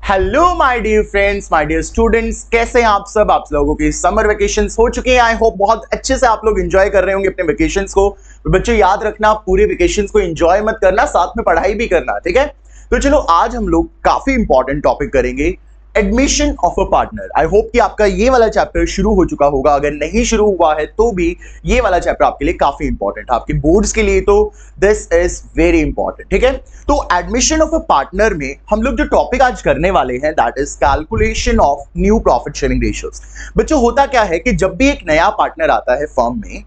Hello my dear friends, my dear students, कैसे हैं आप सब। आप लोगों की समर वेकेशंस हो चुके हैं। आई होप बहुत अच्छे से आप लोग एंजॉय कर रहे होंगे अपने वेकेशंस को। तो बच्चों याद रखना, पूरे वेकेशंस को एंजॉय मत करना, साथ में पढ़ाई भी करना, ठीक है। तो चलो आज हम लोग काफी इंपॉर्टेंट टॉपिक करेंगे, admission of a partner. I hope कि आपका ये वाला चैप्टर शुरू हो चुका होगा, अगर नहीं शुरू हुआ है तो भी ये वाला चैप्टर आपके लिए काफी इंपॉर्टेंट है, आपके बोर्ड्स के लिए तो दिस इज वेरी इंपॉर्टेंट, ठीक है। तो एडमिशन ऑफ अ पार्टनर में हम लोग जो टॉपिक आज करने वाले हैं that is calculation of new profit sharing ratios. बच्चों होता क्या है कि जब भी एक नया पार्टनर आता है फर्म में,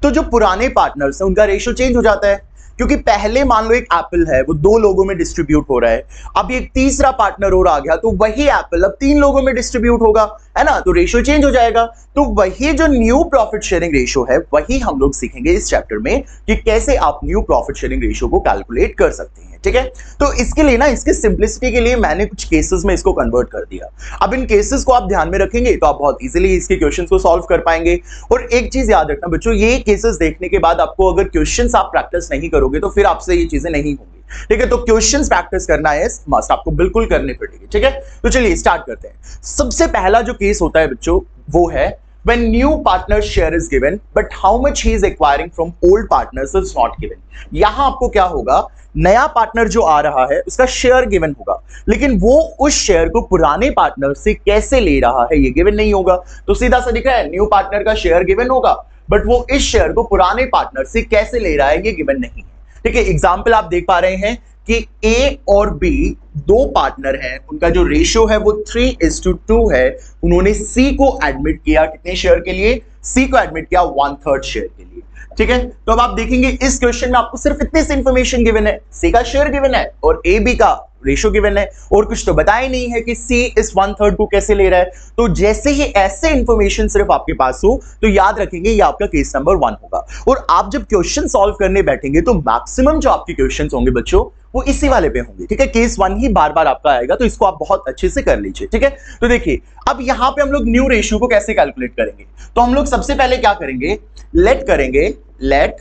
तो जो पुराने पार्टनर्स हैं उनका रेशियो चेंज हो जाता है, क्योंकि पहले मान लो एक एप्पल है वो 2 लोगों में डिस्ट्रीब्यूट हो रहा है, अब एक तीसरा पार्टनर और आ गया तो वही एप्पल अब 3 लोगों में डिस्ट्रीब्यूट होगा, है ना। तो रेशियो चेंज हो जाएगा। तो वही जो न्यू प्रॉफिट शेयरिंग रेशियो है वही हम लोग सीखेंगे इस चैप्टर में कि कैसे आप न्यू प्रॉफिट शेयरिंग रेशियो को कैलकुलेट कर सकते हैं, ठीक है। तो इसके लिए ना, इसकी सिंपलिसिटी के लिए मैंने कुछ केसेस में इसको कन्वर्ट कर दिया। अब इन केसेस को आप ध्यान में रखेंगे तो आप बहुत इजीली इसके क्वेश्चंस को सॉल्व कर पाएंगे। और एक चीज याद रखना बच्चों, ये केसेस देखने के बाद आपको अगर क्वेश्चंस आप प्रैक्टिस नहीं करोगे तो फिर आपसे ये चीजें नहीं होंगी, ठीक है। तो क्वेश्चंस प्रैक्टिस करना है मस्ट, आपको बिल्कुल करने पड़ेगी, ठीक है। तो चलिए स्टार्ट करते हैं। सबसे पहला जो केस होता है बच्चों वो है when new partner share is given but how much he is acquiring from old partners is not given। यहां आपको क्या होगा, नया पार्टनर जो आ रहा है उसका शेयर गिवन होगा, लेकिन वो उस शेयर को पुराने पार्टनर से कैसे ले रहा है ये गिवन नहीं होगा। तो सीधा सा दिख रहा है, न्यू पार्टनर का शेयर गिवन होगा बट वो इस शेयर को पुराने पार्टनर से कैसे ले रहा है ये गिवन नहीं है, ठीक है। एग्जाम्पल आप देख पा रहे हैं कि ए और बी 2 पार्टनर हैं, उनका जो रेशियो है वो 3:2 है। उन्होंने सी को एडमिट किया कितने शेयर के लिए, सी को एडमिट किया 1/3 शेयर के लिए, ठीक है। तो अब आप देखेंगे इस क्वेश्चन में आपको सिर्फ इतनी सी इंफॉर्मेशन गिवन है, सी का शेयर गिवन है और ए बी का रेशियो गिवन है, और कुछ तो बताया नहीं है कि सी इस 1/3 को कैसे ले रहा है। तो जैसे ही ऐसे इंफॉर्मेशन सिर्फ आपके पास हो तो याद रखेंगे ये आपका केस नंबर 1 होगा। और आप जब क्वेश्चन सॉल्व करने बैठेंगे तो मैक्सिमम जो आपके क्वेश्चन होंगे बच्चों वो इसी वाले पे होंगे, ठीक है। केस 1 ही बार बार आपका आएगा, तो इसको आप बहुत अच्छे से कर लीजिए, ठीक है। तो देखिए अब यहां पे हम लोग न्यू रेशियो को कैसे कैलकुलेट करेंगे। तो हम लोग सबसे पहले क्या करेंगे, लेट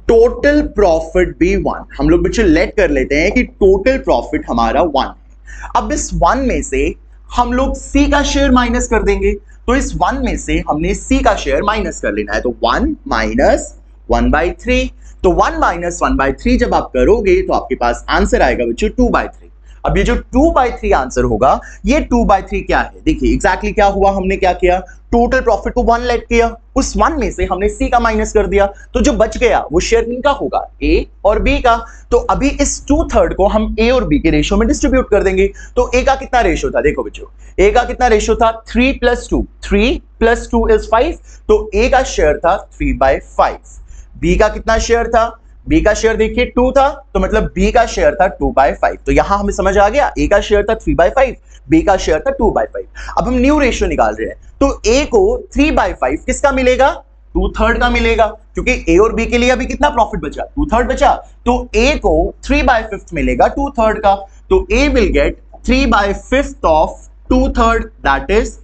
टोटल प्रॉफिट बी 1। हम लोग बच्चों लेट कर लेते हैं कि टोटल प्रॉफिट हमारा 1 है। अब इस 1 में से हम लोग सी का शेयर माइनस कर देंगे। तो इस 1 में से हमने सी का शेयर माइनस कर लेना है, तो 1 माइनस 1/3। तो 1 माइनस 1/3 जब आप करोगे तो आपके पास आंसर आएगा बच्चों 2/3। अब ये जो 2/3 आंसर होगा, ये 2/3 क्या है, देखिए एग्जैक्टली क्या हुआ, हमने क्या किया, टोटल प्रॉफिट को 1 लेट किया, उस 1 में से हमने सी का माइनस कर दिया, तो जो बच गया वो शेयर किनका होगा, ए और बी का। तो अभी इस 2/3 को हम ए और बी के रेशियो में डिस्ट्रीब्यूट कर देंगे। तो ए का कितना रेशियो था, देखो बच्चों ए का कितना रेशियो था, 3+2, 3+2 इज 5। तो ए का शेयर था 3/5। बी का कितना शेयर था, बी का शेयर देखिए 2 था, तो मतलब बी का शेयर था 2/5। तो यहां हमें समझ आ गया, ए का शेयर था 3/5, बी का शेयर था 2/5। अब हम न्यू रेशियो निकाल रहे हैं, तो ए को 3/5 किसका मिलेगा, 2/3 का मिलेगा, क्योंकि ए और बी के लिए अभी कितना प्रॉफिट बचा, 2/3 बचा। तो ए को 3/5 मिलेगा 2/3 का। तो A will get 3/5 of 2/3 that is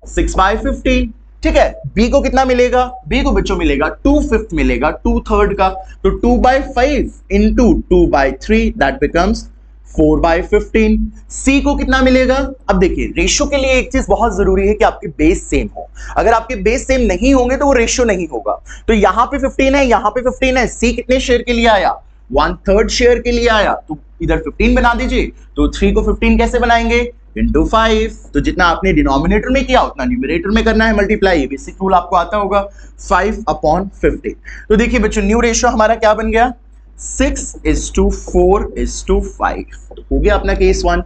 6/15, ठीक है। बी को कितना मिलेगा, बी को बच्चों मिलेगा 2/5 मिलेगा 2/3 का। तो 2/5 इंटू 2/3 दैट बिकम्स 4/15। सी को कितना मिलेगा, अब देखिए रेशियो के लिए एक चीज बहुत जरूरी है कि आपके बेस सेम हो। अगर आपके बेस सेम नहीं होंगे तो वो रेशियो नहीं होगा। तो यहां पे 15 है, यहां पे 15 है, सी कितने शेयर के लिए आया, 1/3 शेयर के लिए आया, तो इधर 15 बना दीजिए। तो 3 को 15 कैसे बनाएंगे, इंटू 5। तो जितना आपने डिनोमिनेटर में किया उतना न्यूमरेटर में करना है मल्टीप्लाई, बेसिक रूल आपको आता होगा, 5/15। तो देखिए बच्चों न्यू रेशियो हमारा क्या बन गया, 6:4:5। तो हो गया अपना केस 1,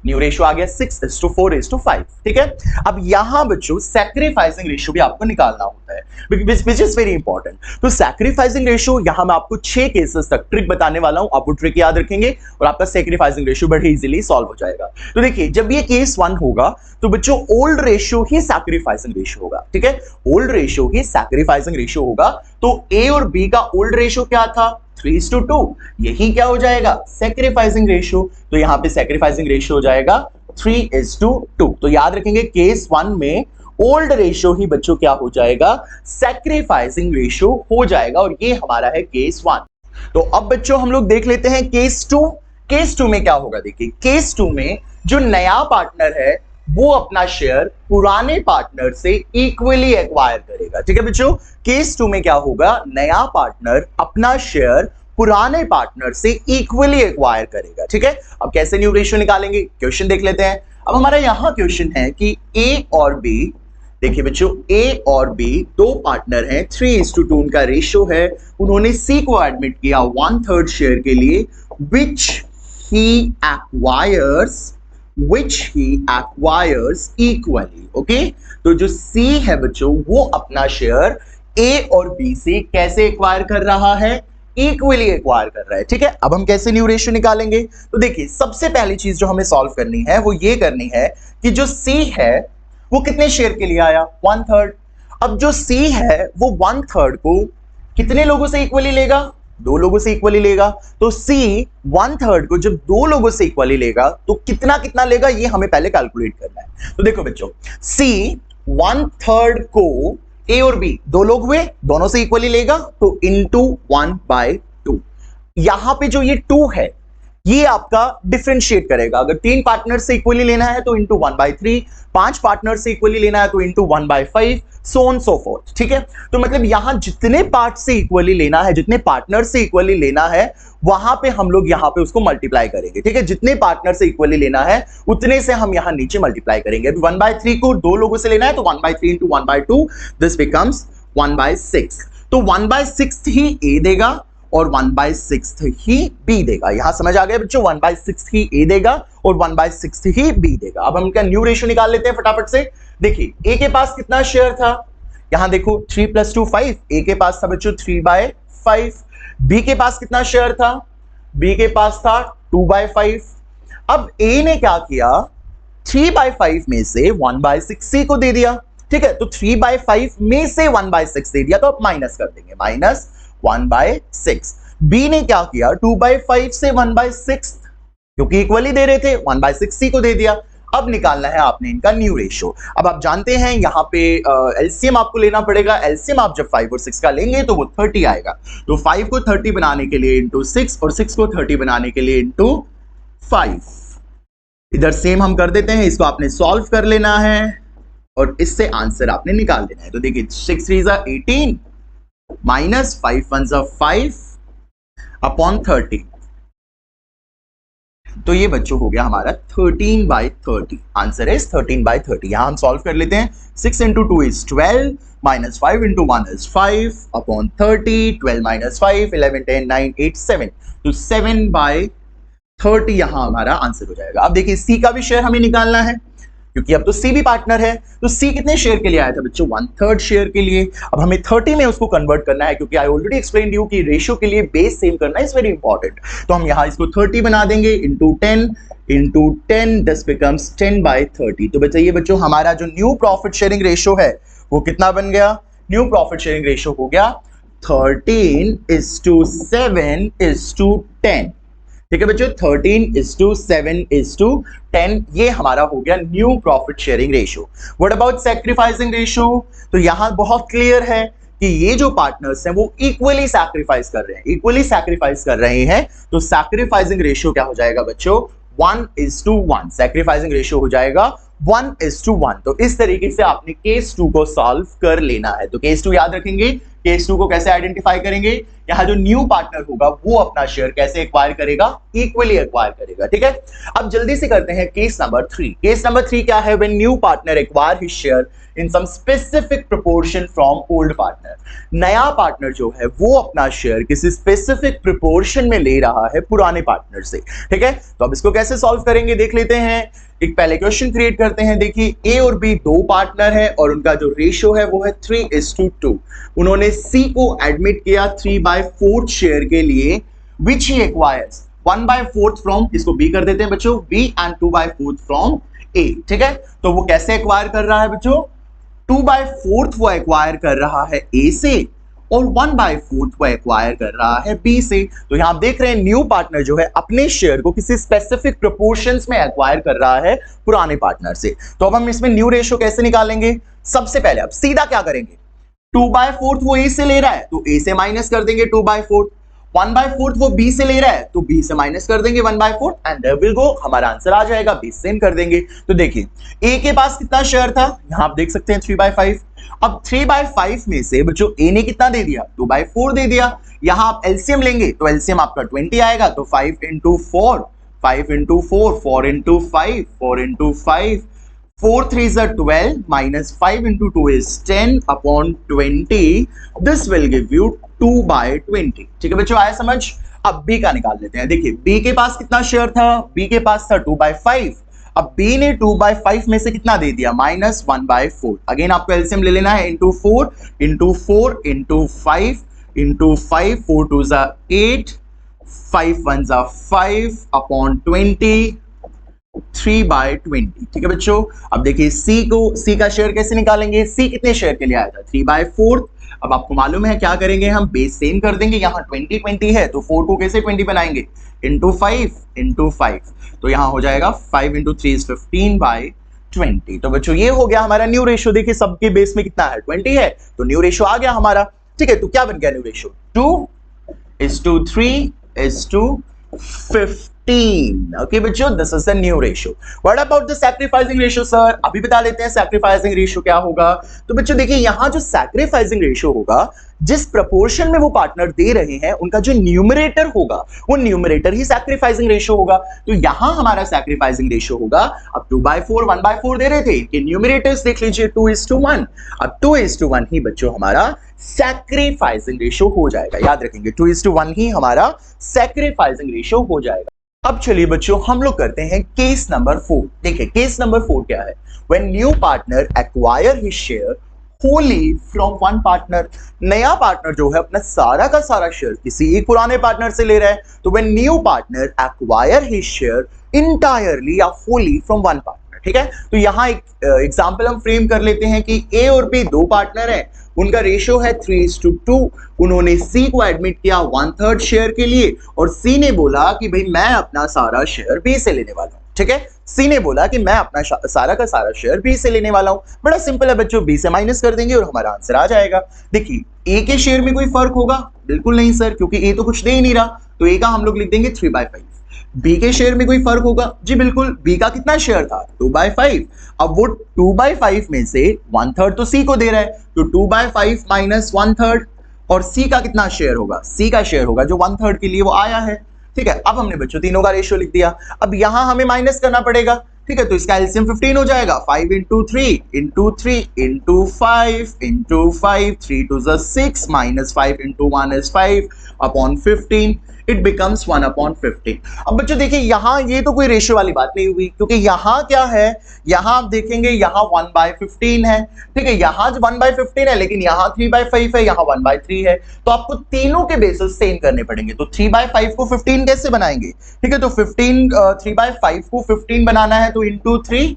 न्यू रेशियो आ गया 6:4:5, ठीक है। अब यहां बच्चों सैक्रिफाइसिंग रेशियो भी आपको निकालना होता है, विच इज वेरी इंपॉर्टेंट। तो सैक्रिफाइसिंग रेशियो यहां मैं आपको 6 केसेस तक ट्रिक बताने वाला हूं, आप वो ट्रिक याद रखेंगे और आपका सैक्रिफाइसिंग रेशियो बड़े इजीली सॉल्व हो जाएगा। तो देखिए जब ये केस 1 होगा तो बच्चों ओल्ड रेशियो ही सैक्रिफाइसिंग रेशियो होगा, ठीक है। ओल्ड रेशियो ही सैक्रिफाइसिंग रेशियो होगा। तो ए और बी का ओल्ड रेशियो क्या था, 3:2, यही क्या हो जाएगा, सैक्रिफाइसिंग रेशियो। तो यहां पे सैक्रिफाइसिंग रेशियो हो जाएगा 3:2। तो याद रखेंगे केस 1 में ओल्ड रेशियो ही बच्चों क्या हो जाएगा, सैक्रिफाइसिंग रेशियो हो जाएगा, और ये हमारा है केस 1। तो अब बच्चों हम लोग देख लेते हैं केस 2। केस 2 में क्या होगा, देखिए केस 2 में जो नया पार्टनर है वो अपना शेयर पुराने पार्टनर से इक्वली एक्वायर करेगा। ठीक है बच्चों, केस 2 में क्या होगा, नया पार्टनर अपना शेयर पुराने पार्टनर से इक्वली एक्वायर करेगा। ठीक है, अब कैसे न्यू रेशियो निकालेंगे, क्वेश्चन देख लेते हैं। अब हमारा यहां क्वेश्चन है कि ए और बी, देखिए बच्चों ए और बी दो पार्टनर हैं, 3:2 उनका रेशियो है। उन्होंने सी को एडमिट किया 1/3 शेयर के लिए, which he acquires equally। Okay, तो जो सी है बच्चों वो अपना शेयर ए और बी से कैसे एक्वायर कर रहा है, इक्वली एक्वायर कर रहा है। ठीक है, अब हम कैसे न्यू रेशियो निकालेंगे, तो देखिए सबसे पहली चीज जो हमें सॉल्व करनी है वो ये करनी है कि जो सी है वो कितने शेयर के लिए आया, 1/3। अब जो सी है वो 1/3 को कितने लोगों से इक्वली लेगा, 2 लोगों से इक्वली लेगा। तो सी 1/3 को जब 2 लोगों से इक्वली लेगा तो कितना कितना लेगा ये हमें पहले कैलकुलेट करना है। तो देखो बच्चों, सी 1/3 को ए और बी 2 लोग हुए, दोनों से इक्वली लेगा तो इंटू 1/2। यहां पे जो ये 2 है ये आपका डिफरेंशिएट करेगा। अगर 3 पार्टनर से इक्वली लेना है तो इंटू 1/3, 5 पार्टनर से इक्वली लेना है तो into 1/5, so on so fourth. ठीक है, तो मतलब यहां जितने पार्ट से इक्वली लेना है, जितने पार्टनर से इक्वली लेना है, वहां पे हम लोग यहां पे उसको मल्टीप्लाई करेंगे। ठीक है, जितने पार्टनर से इक्वली लेना है उतने से हम यहां नीचे मल्टीप्लाई करेंगे। अभी 1/3 को 2 लोगों से लेना है तो 1/3 इंटू 1/2, दिस बिकम्स 1/6। तो 1/6 ही ए देगा और 1/6 ही बी देगा। यहां समझ आ गया बच्चों, 1/6 ही ए देगा और 1/6 ही बी देगा। अब हम क्या न्यू रेशियो निकाल लेते हैं फटाफट से। देखिए ए के पास कितना शेयर था, यहां देखो 3 + 2 5, ए के पास था बच्चों 3/5। बी के पास कितना शेयर था, बी के पास था 2/5। अब ए ने क्या किया, 3/5 में से 1/6 सी को दे दिया। ठीक है, तो 3/5 में से 1/6 दे दिया तो अब माइनस कर देंगे, -1/6। बी ने क्या किया, 2/5 से 1/6, क्योंकि इक्वली दे रहे थे, 1/6 सी को दे दिया। अब निकालना है आपने इनका न्यू रेशियो। अब आप जानते हैं यहां पे एलसीएम आपको लेना पड़ेगा। एलसीएम आप जब 5 और 6 का लेंगे तो वो 30 आएगा। तो 5 को 30 बनाने के लिए इंटू 6 और 6 को 30 बनाने के लिए इंटू 5। इधर सेम हम कर देते हैं, इसको आपने सॉल्व कर लेना है और इससे आंसर आपने निकाल लेना है। तो देखिए 6 3 = 18 माइनस 5 1 = 5 अपॉन 30। तो ये बच्चों हो गया हमारा 13/30। Answer is 13/30। यहां हम सॉल्व कर लेते हैं। 6 × 2 = 12 माइनस 5 × 1 = 5 अपॉन 30। 12 - 5 11 10 9 8 7, तो 7/30 यहां हमारा आंसर हो जाएगा। अब देखिए सी का भी शेयर हमें निकालना है क्योंकि अब तो सी भी पार्टनर है। तो सी कितने शेयर के लिए आया था बच्चों, 1/3 शेयर के लिए। अब हमें 30 में उसको कन्वर्ट करना है क्योंकि आई ऑलरेडी एक्सप्लेन यू कि रेशियो के लिए बेस सेम करना इज वेरी इंपॉर्टेंट। तो हम यहां इसको 30 बना देंगे इंटू 10, दिस बिकम्स 10/30। तो बताइए बच्चों हमारा जो न्यू प्रॉफिट शेयरिंग रेशियो है वो कितना बन गया, न्यू प्रॉफिट शेयरिंग रेशियो हो गया 13:7:10। ठीक है बच्चों, 13:7:10 ये हमारा हो गया new profit sharing ratio. What about sacrificing ratio, तो यहां बहुत क्लियर है कि ये जो पार्टनर्स हैं वो इक्वली सैक्रिफाइस कर रहे हैं, तो सैक्रिफाइसिंग रेशियो क्या हो जाएगा बच्चों, 1:1। सैक्रिफाइसिंग रेशियो हो जाएगा 1:1। तो इस तरीके से आपने केस 2 को सॉल्व कर लेना है। तो केस 2 याद रखेंगे, केस 2 को कैसे आइडेंटिफाई करेंगे, यहां जो न्यू पार्टनर होगा वो अपना शेयर कैसे एक्वायर करेगा, इक्वली एक्वायर करेगा। ठीक है, अब जल्दी से करते हैं केस नंबर 3। केस नंबर 3 क्या है, when new partner acquire his share in some specific proportion from old partner. नया पार्टनर जो है वो अपना शेयर किसी स्पेसिफिक प्रोपोर्शन में ले रहा है पुराने पार्टनर से। ठीक है, तो अब इसको कैसे सॉल्व करेंगे देख लेते हैं। एक पहले क्वेश्चन क्रिएट करते हैं। देखिए ए और बी दो पार्टनर है और उनका जो रेशियो है वो है 3:2। उन्होंने सी को एडमिट किया 3/4 शेयर के लिए, विच ही एक्वायर्स 1/4 फ्रॉम, इसको बी कर देते हैं बच्चों, बी एंड 2/4 फ्रॉम ए। ठीक है, तो वो कैसे एक्वायर कर रहा है बच्चों, 2/4 वो एक्वायर कर रहा है ए से और 1/4 वो एक्वायर कर रहा है बी से। तो यहां आप देख रहे हैं न्यू पार्टनर जो है अपने शेयर को किसी स्पेसिफिक प्रोपोर्शंस में एक्वायर कर रहा है पुराने पार्टनर से। तो अब हम इसमें न्यू रेशियो कैसे निकालेंगे, सबसे पहले अब सीधा क्या करेंगे, 2/4 वो ए से ले रहा है तो ए से माइनस कर देंगे 2/4, 1/4 वो b से ले रहा है तो b से माइनस कर देंगे 1/4 एंड देयर विल गो, हमारा आंसर आ जाएगा b सेम कर देंगे। तो देखिए a के पास कितना शेयर था, यहां आप देख सकते हैं 3/5। अब 3/5 में से बच्चों a ने कितना दे दिया, 2/4 दे दिया। यहां आप एलसीएम लेंगे तो एलसीएम आपका 20 आएगा, तो 5 into 4, 5 into 4, 4 into 5, 4 into 5, 4 3s are 12 minus 5 into 2 is 10 upon 20. This will give you 2/20। ठीक है बच्चों, आया समझ। अब b का निकाल लेते हैं। देखिए b के पास कितना शेयर था, b के पास था 2/5। अब b ने 2/5 में से कितना दे दिया, -1/4। अगेन आपको एलसीएम ले लेना है, into 4 into 4 into 5 into 5, 4 2s are 8, 5 1s are 5 upon 20, 3/20। ठीक है बच्चों, अब देखिए C का शेयर कैसे निकालेंगे, C कितने शेयर के लिए आया था, 3/4। अब आपको मालूम है क्या करेंगे, हम बेस सेम कर देंगे, यहाँ 20 20 है तो 4 को कैसे 20 बनाएंगे, into 5, तो यहाँ हो जाएगा 5 into 3 is 15/20। तो बच्चों ये हो गया हमारा न्यू रेशियो। देखिए सबके बेस में कितना है, 20 है, तो न्यू रेशियो आ गया हमारा। ठीक है, तो क्या बन गया न्यू रेशियो, 2:3:15। ओके बच्चों, this is the new ratio. What about the sacrificing ratio sir, अभी बता देते हैं सैक्रिफाइसिंग रेशियो क्या होगा। तो बच्चों देखिए यहां जो सैक्रिफाइसिंग रेशियो होगा, जिस प्रपोर्शन में वो पार्टनर दे रहे हैं उनका जो न्यूमरेटर होगा वो न्यूमरेटर ही सैक्रिफाइसिंग रेशियो होगा। तो यहां हमारा सैक्रिफाइसिंग रेशियो होगा, अब 2/4 1/4 दे रहे थे, इनके न्यूमरेटर्स देख लीजिए 2:1। अब 2:1 ही बच्चों हमारा सैक्रिफाइसिंग रेशियो हो जाएगा, याद रखेंगे 2:1 ही हमारा सैक्रिफाइसिंग रेशियो हो जाएगा। अब चलिए बच्चों हम लोग करते हैं केस नंबर 4। देखिए केस नंबर 4 क्या है, when new partner acquire his share Holi from one partner. नया पार्टनर जो है अपना सारा का सारा शेयर किसी एक पुराने पार्टनर से ले रहा है, तो when new partner acquire his share entirely या होली फ्रॉम वन पार्टनर। ठीक है, तो यहां एक एग्जांपल हम फ्रेम कर लेते हैं कि ए और बी दो पार्टनर हैं, उनका रेशियो है 3:2। उन्होंने सी को एडमिट किया 1/3 शेयर के लिए और सी ने बोला कि भाई मैं अपना सारा शेयर बी से लेने वाला हूं। ठीक है, सी ने बोला कि मैं अपना सारा का सारा शेयर बी से लेने वाला हूं। बड़ा सिंपल है बच्चों, बी से माइनस कर देंगे और हमारा आंसर आ जाएगा। देखिए ए के शेयर में कोई फर्क होगा, बिल्कुल नहीं सर, क्योंकि ए तो कुछ दे ही नहीं रहा, तो ए का हम लोग लिख देंगे 3/5। बी के शेयर में कोई फर्क होगा, जी बिल्कुल, बी का कितना शेयर था 2/5। अब वो 2/5 में से 1/3 तो सी को दे रहा है, तो 2/5 माइनस 1/3, और सी का कितना शेयर होगा, सी का शेयर होगा जो 1/3 के लिए वो आया है। ठीक है, अब हमने बच्चों तीनों का रेशियो लिख दिया। अब यहां हमें माइनस करना पड़ेगा। ठीक है, तो इसका एलसीएम 15 हो जाएगा, 5 into 3 into 3 into 5 into 5, 3 2s are 6 minus 5 into 1 is 5 upon 15, it becomes 1/15। अब बच्चों देखिए यहां ये तो कोई रेशियो वाली बात नहीं हुई, क्योंकि यहां क्या है, यहां आप देखेंगे यहां 1/15 है। ठीक है, यहां 1/15 है, लेकिन यहां 3/5 है, यहां 1/3 है, तो आपको तीनों के बेसिस सेम करने पड़ेंगे। तो 3/5 को 15 कैसे बनाएंगे, ठीक है, तो 3/5 को 15 बनाना है, तो into 3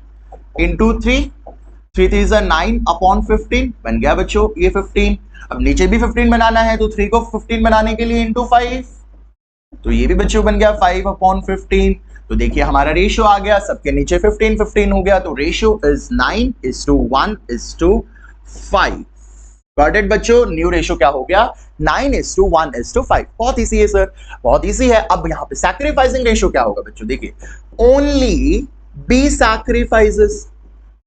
3 3s are 9/15 बन गया बच्चों ये 15। अब नीचे भी 15 बनाना है, तो 3 को 15 बनाने के लिए into 5, तो ये भी बच्चों बन गया 5/15। तो देखिए हमारा रेशियो आ गया, सबके नीचे 15 15 हो गया, तो रेशियो इज 9:1:5। गॉट इट बच्चों, न्यू रेशियो क्या हो गया, 9:1:5। बहुत इजी है सर, बहुत इजी है। अब यहाँ पे सैक्रिफाइसिंग रेशियो क्या होगा बच्चों, देखिए only B sacrifices,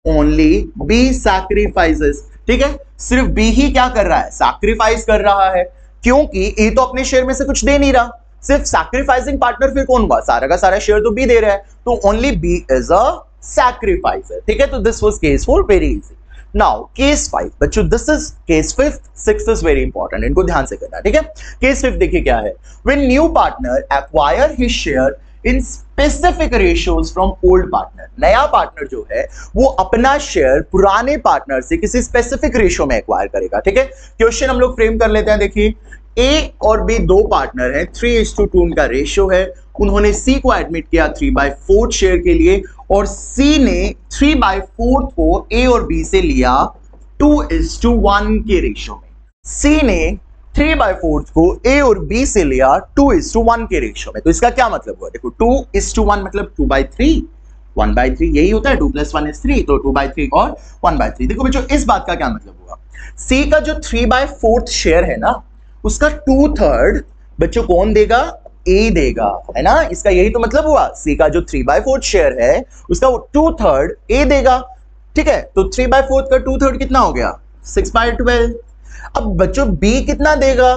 only B sacrifices. ठीक है, सिर्फ बी ही क्या कर रहा है, सैक्रिफाइस कर रहा है, क्योंकि ए तो अपने शेयर में से कुछ दे नहीं रहा। सिर्फ सैक्रिफाइसिंग पार्टनर फिर कौन हुआ, सारा का सारा शेयर तो बी दे रहा है, तो ओनली बी इज अ सैक्रिफाइसर। ठीक है, तो this was case 4, very easy. Now case 5 बच्चों, this is case 5, 6 is very important, इनको ध्यान से करना। ठीक है, केस 5 देखिए क्या है, when new partner acquire his share in specific ratios from old partner. नया पार्टनर जो है वो अपना शेयर पुराने पार्टनर से किसी स्पेसिफिक रेशियो में एक्वायर करेगा। ठीक है, क्वेश्चन हम लोग फ्रेम कर लेते हैं। देखिए ए और बी दो पार्टनर हैं, 3:2 उनका रेशियो है। उन्होंने सी को एडमिट किया 3/4 शेयर के लिए, और सी ने 3/4 को ए और बी से लिया 2:1 के रेशियो में। सी ने 3/4 को ए और बी से लिया 2:1 के रेशियो में। तो इसका क्या मतलब हुआ, देखो 2:1 मतलब 2/3, 1/3 यही होता है, 2 + 1 is 3, तो 2/3 और 1/3। देखो बच्चों इस बात का क्या मतलब हुआ, सी का जो 3/4 शेयर है ना, उसका 2/3 बच्चों कौन देगा, ए देगा, है ना, इसका यही तो मतलब हुआ, सी का जो 3/4 शेयर है उसका 2/3 ए देगा, ठीक है। तो 3/4 का 2/3 कितना हो गया, 6/12। अब बच्चों बी कितना देगा,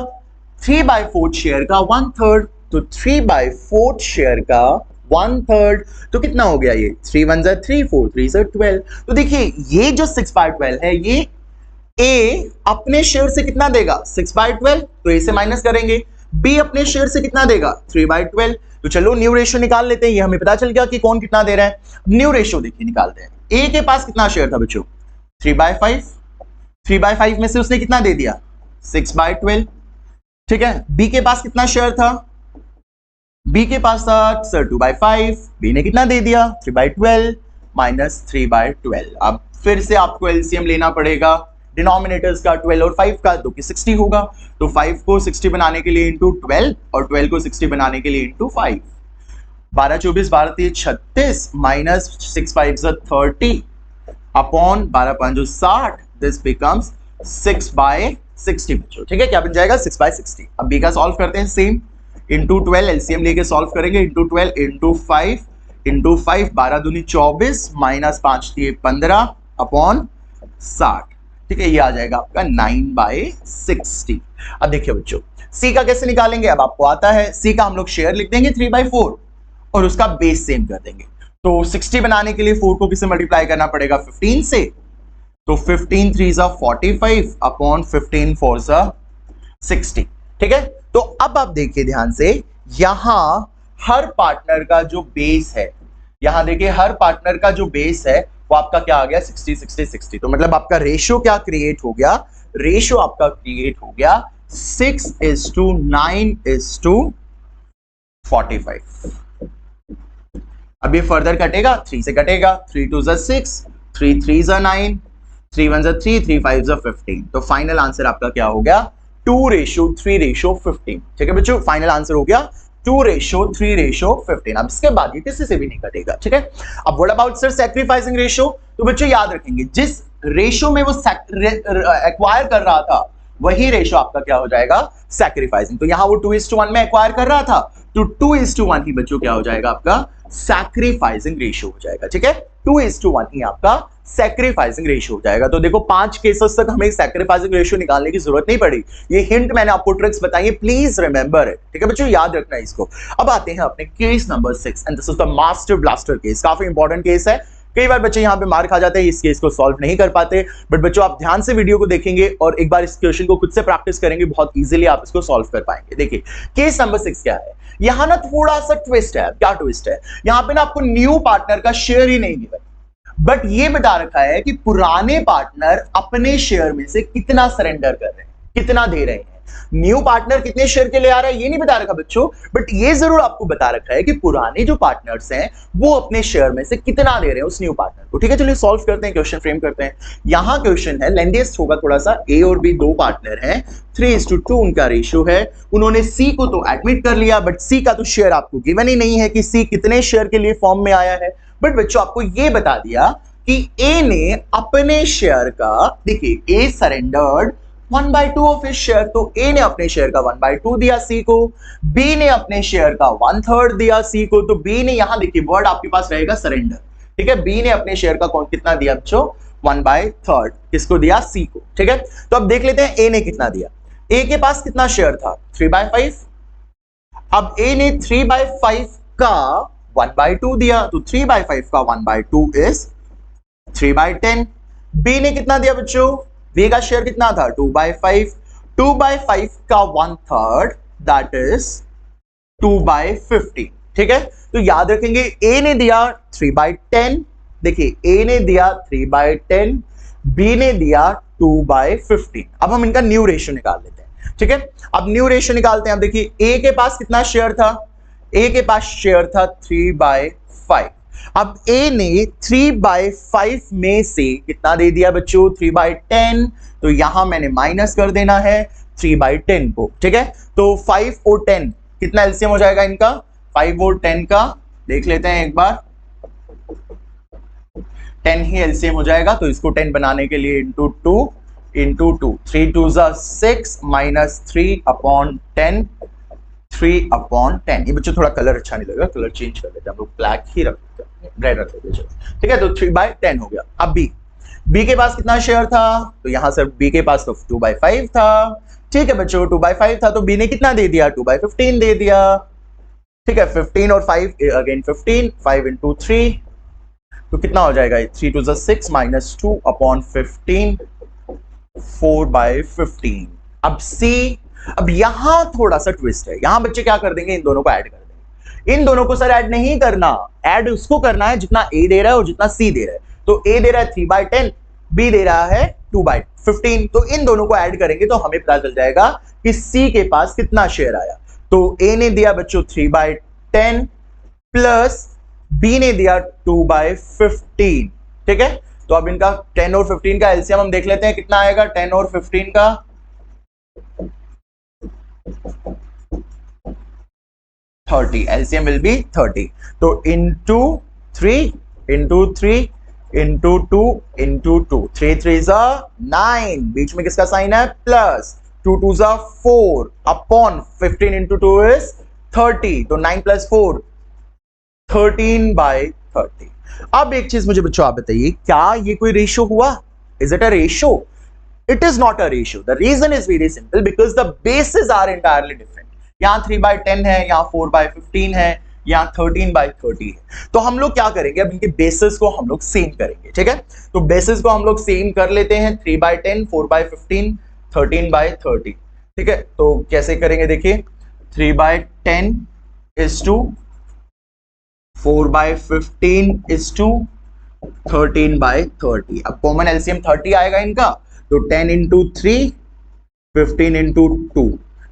3/4 शेयर का 1/3, तो 3/4 शेयर का 1/3 तो कितना हो गया ये, 3 1 3 4 3 12। तो देखिए ये जो 6/12 है ये ए अपने शेयर से कितना देगा, 6/12, तो ए से माइनस करेंगे। बी अपने शेयर से कितना देगा, 3/12। तो चलो न्यू रेशियो निकाल लेते हैं, ये हमें पता चल गया कि कौन कितना दे रहा है। न्यू रेशियो देखिए निकालते हैं। ए के पास कितना शेयर था बच्चों, 3/5, 3/5 में से उसने कितना दे दिया, 6/12, ठीक है। बी के पास कितना शेयर था, बी के पास था सर 2/5, बी ने कितना दे दिया, 3/12 माइनस 3/12। अब फिर से आपको एलसीएम लेना पड़ेगा डिनोमिनेटर्स का, 12 और 5 का, तो कि 60 होगा। तो 5 को 60 बनाने के लिए इंटू 12 और 12 को 60 बनाने के लिए into 5, 12 24 12 3 36 minus 6 5 30 upon 12 5 60, this becomes 6/60 बच्चों, ठीक है। क्या बन जाएगा, 6/60। अब बी का सॉल्व करते हैं, सेम इंटू 12 एलसीएम लेके सॉल्व करेंगे, इंटू 12 इंटू 5 इंटू 5, 12 दूनी 24 माइनस 5 3 15 अपॉन 60, ठीक है। ये आ जाएगा आपका 9/60। अब देखिए बच्चों सी का कैसे निकालेंगे, अब आपको आता है। सी का हम लोग शेयर लिख देंगे 3/4 और उसका बेस सेम कर देंगे। तो 60 बनाने के लिए 4 को किससे मल्टीप्लाई करना पड़ेगा, 15 से। तो 15 3 45 अपॉन 15 4 60, ठीक है। तो अब आप देखिए ध्यान से, यहां हर पार्टनर का जो बेस है, यहां देखिए हर पार्टनर का जो बेस है वो आपका क्या आ गया, 60 60 60। तो मतलब आपका रेशियो क्या क्रिएट हो गया, रेशियो आपका क्रिएट हो गया 6:9:45। अब ये फर्दर कटेगा, 3 से कटेगा, 3 2 6, 3 3 9, 3 1 3, 3 5 15। तो फाइनल आंसर आपका क्या हो गया, 2:3:15, ठीक है बच्चों। फाइनल आंसर हो गया 2:3:15। अब इसके बाद ये किसी से भी नहीं कटेगा, ठीक है। अब what about sir sacrificing ratio, तो बच्चों याद रखेंगे जिस रेशियो में वो एक्वायर कर रहा था वही रेशियो आपका क्या हो जाएगा, सैक्रिफाइसिंग। तो यहां वो 2:1 में एक्वायर कर रहा था, तो 2:1 ही बच्चों क्या हो जाएगा आपका सैक्रिफाइसिंग रेशियो हो जाएगा, ठीक है। 2:1 ही आपका सैक्रिफाइसिंग रेशियो हो जाएगा। तो देखो 5 केसेस तक हमें सैक्रिफाइसिंग रेशियो निकालने की जरूरत नहीं पड़ी। ये हिंट मैंने आपको ट्रिक्स बताई है, प्लीज रिमेंबर इट, ठीक है बच्चों, याद रखना है इसको। अब आते हैं अपने case number 6 and this is the master blaster case. काफी इंपॉर्टेंट केस है, कई बार बच्चे यहां पे मार खा जाते हैं, इस केस को सॉल्व नहीं कर पाते। बट बच्चों आप ध्यान से वीडियो को देखेंगे और एक बार इस क्वेश्चन को खुद से प्रैक्टिस करेंगे, बहुत इजीली आप इसको सॉल्व कर पाएंगे। देखिए केस नंबर 6 क्या है, यहां ना थोड़ा सा ट्विस्ट है। क्या ट्विस्ट है, यहां पे ना आपको न्यू पार्टनर का शेयर ही नहीं गिवन, बट ये बता रखा है कि पुराने पार्टनर अपने शेयर में से कितना सरेंडर कर रहे हैं, कितना दे रहे हैं। न्यू पार्टनर कितने शेयर के लिए आ रहा है ये नहीं बता रखा बच्चों, बट ये जरूर आपको बता रखा है कि पुराने जो पार्टनर्स हैं वो अपने शेयर में से कितना दे रहे हैं उस न्यू पार्टनर को, ठीक है। चलिए सॉल्व करते हैं, क्वेश्चन फ्रेम करते हैं। यहां क्वेश्चन है, लेंथीएस्ट होगा थोड़ा सा, ए और बी दो पार्टनर हैं, 3:2 उनका रेशियो है। उन्होंने सी को तो एडमिट कर लिया, बट सी का तो शेयर आपको गिवन ही नहीं है कि सी कितने शेयर के लिए फॉर्म में आया है। बट बच्चों आपको यह बता दिया कि ए ने अपने शेयर का, देखिए ए सरेंडर्ड 1/2 ऑफ हिज शेयर, तो ए ने अपने शेयर का 1/2 दिया सी को, बी ने अपने शेयर का 1/3 दिया सी को। तो बी ने, यहां देखिए वर्ड आपके पास रहेगा सरेंडर, ठीक है। बी ने अपने शेयर का कौन कितना दिया बच्चों, 1/3 किसको दिया, सी को, ठीक है। तो अब देख लेते हैं ए ने कितना दिया। ए के पास कितना शेयर था, 3/5। अब ए ने 3/5 का 1/2 दिया, तो 3/5 का 1/2 इज 3/10। बी ने कितना दिया बच्चों, बी का शेयर कितना था, 2/5, 2/5 का 1/3 दैट इज 2/15, ठीक है। तो याद रखेंगे ए ने दिया 3/10, देखिए ए ने दिया 3/10, बी ने दिया 2/15। अब हम इनका न्यू रेशियो निकाल लेते हैं, ठीक है। अब न्यू रेशियो निकालते हैं। अब देखिए ए के पास कितना शेयर था, ए के पास शेयर था 3/5। अब ए ने 3/5 में से कितना दे दिया बच्चों, 3/10। तो यहां मैंने माइनस कर देना है 3/10 को, ठीक है। तो 5 और 10 कितना एलसीएम हो जाएगा इनका, 5 और 10 का देख लेते हैं एक बार, 10 ही एलसीएम हो जाएगा। तो इसको 10 बनाने के लिए इंटू 2 इंटू 2, 3 2 6 माइनस 3 अपॉन 10 3/10। ये बच्चों थोड़ा कलर अच्छा नहीं लगेगा, कलर चेंज कर लेते हैं हम लोग, ब्लैक ही रख देते हैं, रेड रख देते हैं चलो, ठीक है। तो 3/10 हो गया। अब बी के पास कितना शेयर था, तो यहां से बी के पास तो 2/5 था, ठीक है बच्चों 2/5 था, तो बी ने कितना दे दिया 2/15 दे दिया, ठीक है। 15 और 5 अगेन 15, 5 into 3 तो कितना हो जाएगा 3 to the 6 minus 2/15 4/15। अब सी, अब यहां थोड़ा सा ट्विस्ट है, यहां बच्चे क्या कर देंगे, इन दोनों को ऐड कर देंगे। इन दोनों को सर ऐड नहीं करना, ऐड उसको करना है जितना ए दे रहा है और जितना सी दे रहा है। तो ए दे रहा है 3/10, बी दे रहा है 2/15, तो इन दोनों को ऐड करेंगे तो हमें पता चल जाएगा कि सी के पास कितना शेयर आया। तो ए ने दिया बच्चों 3/10 प्लस बी ने दिया 2/15, ठीक है। तो अब इनका 10 और 15 का एलसीएम हम देख लेते हैं कितना आएगा, 10 और 15 का 30, एलसीएम विल बी 30। तो into 3 into 3 into 2 into 2, 3 3 9, बीच में किसका साइन है प्लस, 2 2 4 अपॉन 15 into 2 is 30, तो 9 plus 4 13/30। अब एक चीज मुझे बच्चों आप बताइए, क्या ये कोई रेशियो हुआ, is it a ratio? It is not a ratio. The reason is very simple, because the basis are entirely different. यहां 3/10 है, यहां 4/15 है, यहां 13/30 है। तो हम लोग क्या करेंगे, अब इनके बेसिस को हम लोग सेम करेंगे, ठीक है। तो बेसिस को हम लोग सेम कर लेते हैं, 3/10 4/15 13/30, ठीक है। तो कैसे करेंगे देखिए, 3/10 is to 4/15 is to 13/30। अब कॉमन एलसीएम 30 आएगा इनका, तो 10 into 3 15 into 2,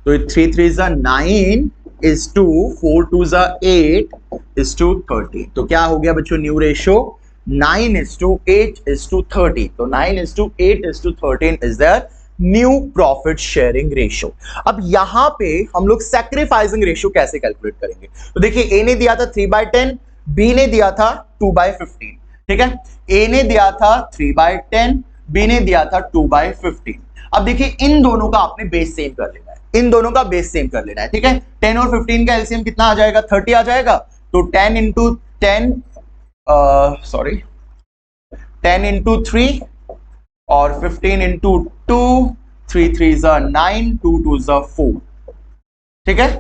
तो 3 3 9 is to 4 2 8 is to 30। तो क्या हो गया बच्चों new ratio, 9 is to 8 is to 30। तो 9 is to 8 is to 13 is their new profit sharing ratio. अब यहां पे हम लोग सैक्रिफाइसिंग रेशियो कैसे कैलकुलेट करेंगे, तो देखिए ए ने दिया था 3/10, बी ने दिया था 2/15, ठीक है। ए ने दिया था 3/10, बी ने दिया था 2/15। अब देखिए इन दोनों का आपने बेस सेम कर लेना है, इन दोनों का बेस सेम कर लेना है, ठीक है। 10 और 15 का एलसीएम कितना आ जाएगा, 30 आ जाएगा। तो 10 into 10 10 into 3 और 15 into 2, 3 3 9, 2 2 4, ठीक है।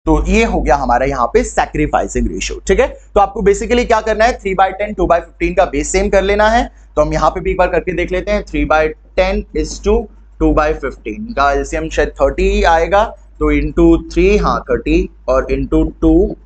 तो ये हो गया हमारा यहाँ पे सैक्रिफाइसिंग रेशियो, ठीक है। तो आपको बेसिकली क्या करना है, 3/10 2/15 का बेस सेम कर लेना है। तो हम यहाँ पे भी एक बार करके देख लेते हैं, 3/10 is to 2/15 का एलसीएम शायद 30 आएगा, तो into 3 हाँ 30 और into 2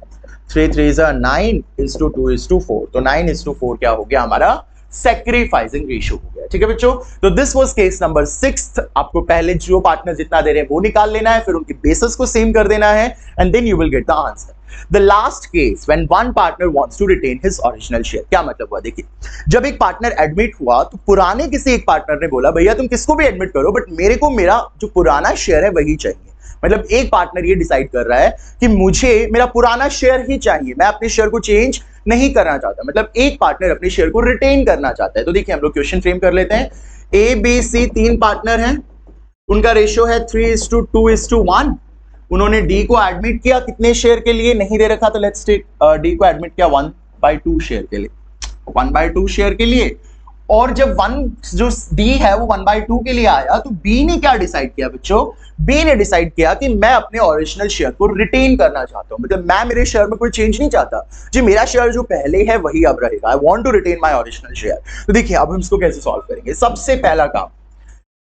3 3 9 is to 2 is to 4, तो 9 is to 4 क्या हो गया हमारा सैक्रिफाइसिंग रेशियो हो गया, ठीक है बच्चों। तो दिस वाज केस नंबर 6। आपको पहले जो पार्टनर जितना दे रहे हैं वो निकाल लेना है, फिर उनके बेसिस को सेम कर देना है, and then you will get the answer. The last case when one partner wants to retain his original share, क्या मतलब हुआ देखिए, जब एक पार्टनर एडमिट हुआ तो पुराने किसी एक पार्टनर ने बोला भैया तुम किसको भी एडमिट करो बट मेरे को मेरा जो पुराना शेयर है वही चाहिए। मतलब एक पार्टनर ये डिसाइड कर रहा है कि मुझे मेरा पुराना शेयर ही चाहिए, मैं अपने शेयर को चेंज नहीं करना चाहता, मतलब एक पार्टनर अपने शेयर को रिटेन करना चाहता है। तो देखिए हम लोग क्वेश्चन फ्रेम कर लेते हैं, ए बी सी 3 पार्टनर हैं, उनका रेशियो है 3:2:1। उन्होंने डी को एडमिट किया कितने शेयर के लिए नहीं दे रखा, तो लेट्स टेक डी को एडमिट किया 1/2 शेयर के लिए, 1/2 शेयर के लिए। और जब जो डी है वो 1/2 के लिए आया तो बी ने क्या डिसाइड किया बच्चों, बी ने डिसाइड किया कि मैं अपने ओरिजिनल शेयर को रिटेन करना चाहता हूं, मतलब मैं मेरे शेयर में कोई चेंज नहीं चाहता जी, मेरा शेयर जो पहले है वही अब रहेगा, I want to retain my original share. तो देखिए अब हम इसको कैसे सॉल्व करेंगे। सबसे पहला काम,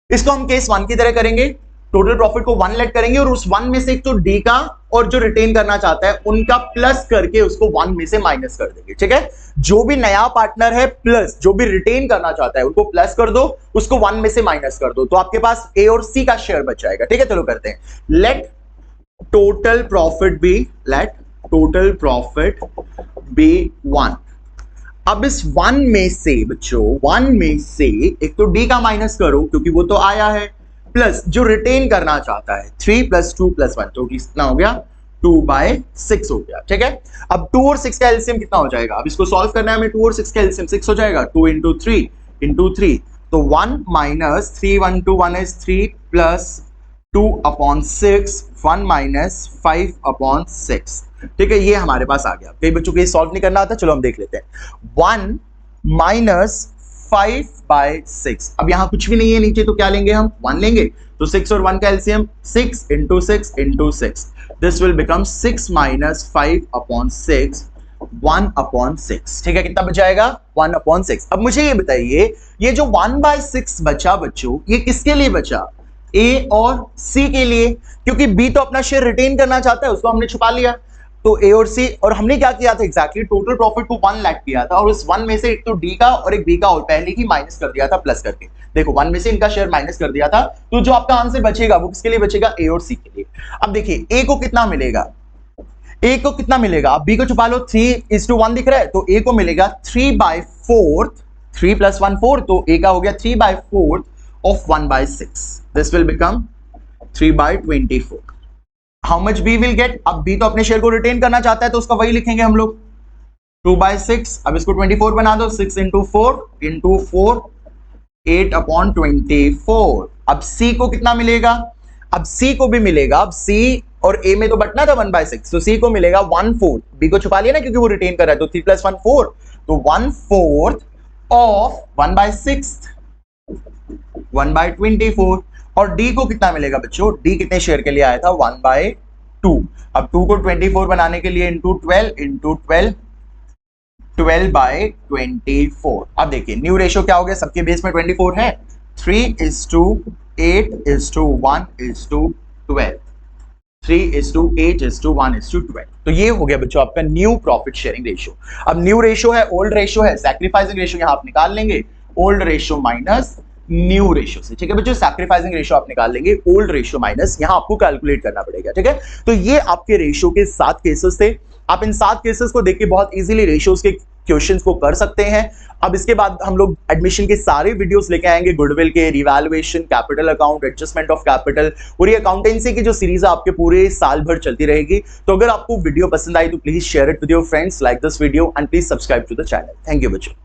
इसको हम केस 1 की तरह करेंगे, टोटल प्रॉफिट को 1 लेट करेंगे और उस 1 में से एक तो डी का और जो रिटेन करना चाहता है उनका प्लस करके उसको 1 में से माइनस कर देंगे, ठीक है। जो भी नया पार्टनर है प्लस जो भी रिटेन करना चाहता है उनको प्लस कर दो, उसको 1 में से माइनस कर दो, तो आपके पास ए और सी का शेयर बच जाएगा, ठीक है। चलो करते हैं, लेट टोटल प्रॉफिट बी 1। अब इस 1 में से बच्चों 1 में से एक तो डी का माइनस करो क्योंकि वो तो आया है, प्लस जो रिटेन करना चाहता है 3 + 2 + 1, तो कितना हो गया 2/6 हो गया, ठीक है। अब 2 और 6 का एलसीएम कितना हो जाएगा, अब इसको सॉल्व करना है हमें, 2 और 6 का एलसीएम 6 हो जाएगा, 2 × 3 × 3, तो 1 - 3 1 2 1 is 3 + 2/6 1 माइनस 5 अपॉन 6। ठीक है, ये हमारे पास आ गया। कई बच्चों को ये सॉल्व नहीं करना आता, चलो हम देख लेते हैं। 1 माइनस 5/6। अब यहां कुछ भी नहीं है नीचे, तो क्या लेंगे हम? 1 लेंगे। तो 6 और 1 का LCM 6 into 6 into 6, this will become 6 minus 5 upon 6, 1 upon 6। ठीक है, कितना बच जाएगा? 1 अपॉन 6। अब मुझे ये बताइए, ये जो 1/6 बचा बच्चों, ये किसके लिए बचा? ए और सी के लिए, क्योंकि बी तो अपना शेयर रिटेन करना चाहता है, उसको हमने छुपा लिया। तो ए और सी, और हमने क्या किया था एग्जैक्टली? टोटल प्रॉफिट को 1 लाख किया था, और उस 1 में से एक तो डी का और एक बी का और पहले ही माइनस कर दिया था प्लस करके। देखो 1 में से इनका शेयर माइनस कर दिया था, तो जो आपका आंसर बचेगा वो किसके लिए बचेगा? ए और सी के लिए। अब देखिए ए को कितना मिलेगा? ए को कितना मिलेगा? अब बी को छुपा लो, 3:1 दिख रहा है, तो ए को मिलेगा 3/4, 3 + 1 4, तो ए का हो गया 3/4 of 1/6. This will become 3/24. How much B will get? अब B तो अपने शेयर को रिटेन करना चाहता है, तो उसका वही लिखेंगे हम लोग, 2/6। अब इसको 24 बना दो, 6 इंटू 4, 8 अपॉन 24। अब C को कितना मिलेगा? अब C को भी मिलेगा, अब C और A में तो बटना था 1/6, तो C को मिलेगा 1/4। B को छुपा लिया ना, क्योंकि वो रिटेन कर रहा है, तो 3 + 1 4, तो 1/4 ऑफ 1/6, 1/24। और डी को कितना मिलेगा बच्चों? डी कितने शेयर के लिए आया था? 1/2। अब 2 को 24 बनाने के लिए इंटू 12, 12/24। अब देखिए न्यू रेशियो क्या हो गया? सबके बेस में 24 है, 3:8:1:12, 3:8:1:12। तो ये हो गया बच्चों आपका न्यू प्रॉफिट शेयरिंग रेशियो। अब न्यू रेशियो है, ओल्ड रेशियो है, सैक्रिफाइसिंग रेशियो यहां आप निकाल लेंगे, old ratio minus new ratio से। ठीक है बच्चों, सैक्रिफाइसिंग रेशियो आप निकाल लेंगे, ओल्ड रेशियो माइनस, यहां आपको कैलकुलेट करना पड़ेगा। ठीक है, तो ये आपके रेशियो के 7 केसेस थे। आप इन 7 केसेस को देख के बहुत इजीली रेशियोज के क्वेश्चंस को कर सकते हैं। अब इसके बाद हम लोग एडमिशन के सारे वीडियोस लेके आएंगे, गुडविल के, revaluation, capital account, adjustment of capital, और ये अकाउंटेंसी की जो सीरीज है आपके पूरे साल भर चलती रहेगी। तो अगर आपको वीडियो पसंद आई तो please share it with your friends, like this video and please subscribe to the channel. Thank you बच्चों।